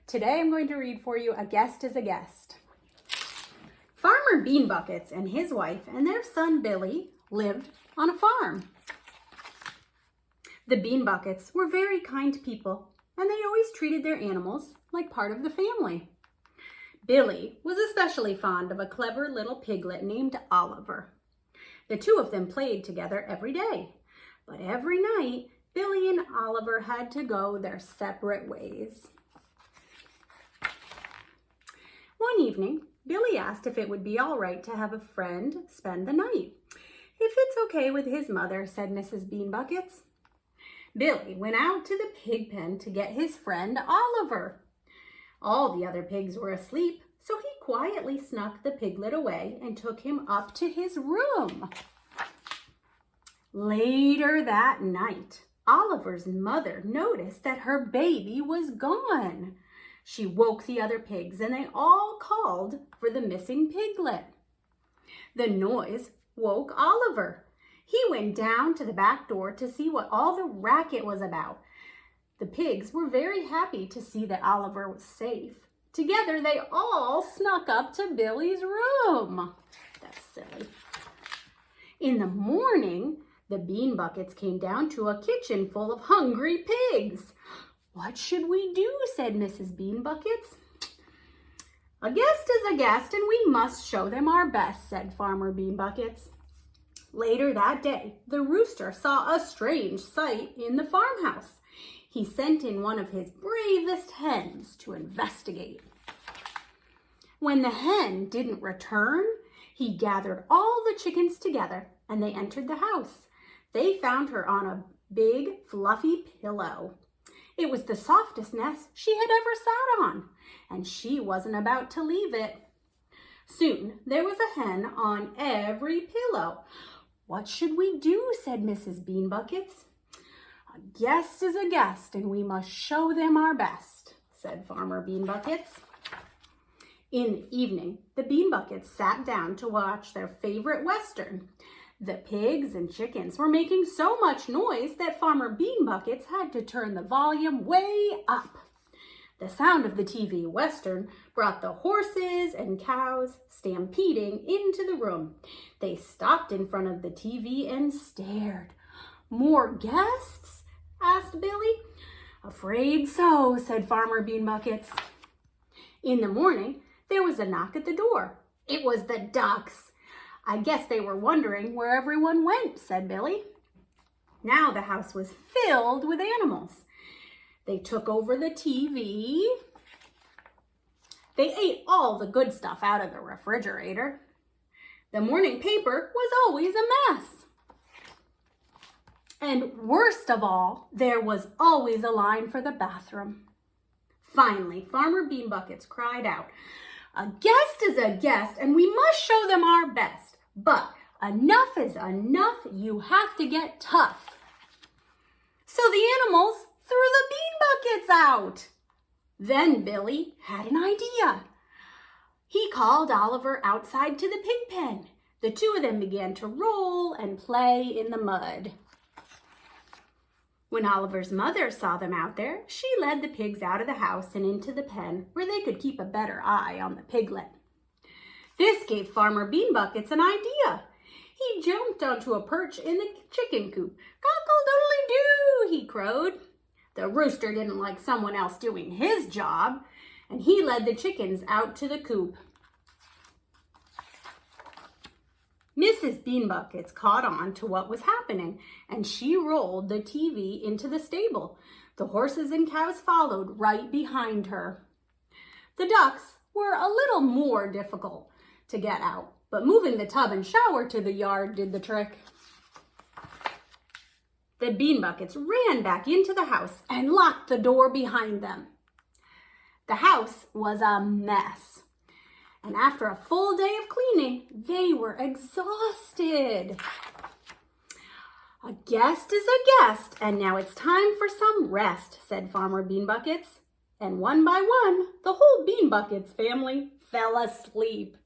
Today I'm going to read for you A Guest is a Guest. Farmer Beanbuckets and his wife and their son Billy lived on a farm. The Beanbuckets were very kind people, and they always treated their animals like part of the family. Billy was especially fond of a clever little piglet named Oliver. The two of them played together every day, but every night Billy and Oliver had to go their separate ways. One evening, Billy asked if it would be all right to have a friend spend the night. "If it's okay with his mother," said Mrs. Beanbuckets. Billy went out to the pig pen to get his friend Oliver. All the other pigs were asleep, so he quietly snuck the piglet away and took him up to his room. Later that night, Oliver's mother noticed that her baby was gone. She woke the other pigs and they all called for the missing piglet. The noise woke Oliver. He went down to the back door to see what all the racket was about. The pigs were very happy to see that Oliver was safe. Together they all snuck up to Billy's room. That's silly. In the morning, the Beanbuckets came down to a kitchen full of hungry pigs. "What should we do?" said Mrs. Beanbuckets. "A guest is a guest, and we must show them our best," said Farmer Beanbuckets. Later that day, the rooster saw a strange sight in the farmhouse. He sent in one of his bravest hens to investigate. When the hen didn't return, he gathered all the chickens together and they entered the house. They found her on a big, fluffy pillow. It was the softest nest she had ever sat on, and she wasn't about to leave it. Soon there was a hen on every pillow. "What should we do?" said Mrs. Beanbuckets. "A guest is a guest, and we must show them our best," said Farmer Beanbuckets. In the evening, the Beanbuckets sat down to watch their favorite Western. The pigs and chickens were making so much noise that Farmer Beanbuckets had to turn the volume way up. The sound of the TV Western brought the horses and cows stampeding into the room. They stopped in front of the TV and stared. "More guests?" asked Billy. "Afraid so," said Farmer Beanbuckets. In the morning, there was a knock at the door. It was the ducks. "I guess they were wondering where everyone went," said Billy. Now the house was filled with animals. They took over the TV. They ate all the good stuff out of the refrigerator. The morning paper was always a mess. And worst of all, there was always a line for the bathroom. Finally, Farmer Beanbuckets cried out, "A guest is a guest, and we must show them our best. But enough is enough. You have to get tough." So the animals threw the Beanbuckets out. Then Billy had an idea. He called Oliver outside to the pig pen. The two of them began to roll and play in the mud. When Oliver's mother saw them out there, she led the pigs out of the house and into the pen where they could keep a better eye on the piglet. This gave Farmer Beanbuckets an idea. He jumped onto a perch in the chicken coop. "Cockle-doodly-doo," he crowed. The rooster didn't like someone else doing his job, and he led the chickens out to the coop. Mrs. Beanbuckets caught on to what was happening, and she rolled the TV into the stable. The horses and cows followed right behind her. The ducks were a little more difficult to get out, but moving the tub and shower to the yard did the trick. The Beanbuckets ran back into the house and locked the door behind them. The house was a mess, and after a full day of cleaning, they were exhausted. "A guest is a guest, and now it's time for some rest," said Farmer Beanbuckets. And one by one, the whole Beanbuckets family fell asleep.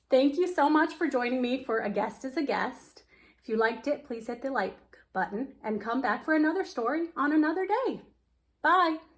Thank you so much for joining me for A Guest is a Guest. If you liked it, please hit the like button and come back for another story on another day. Bye.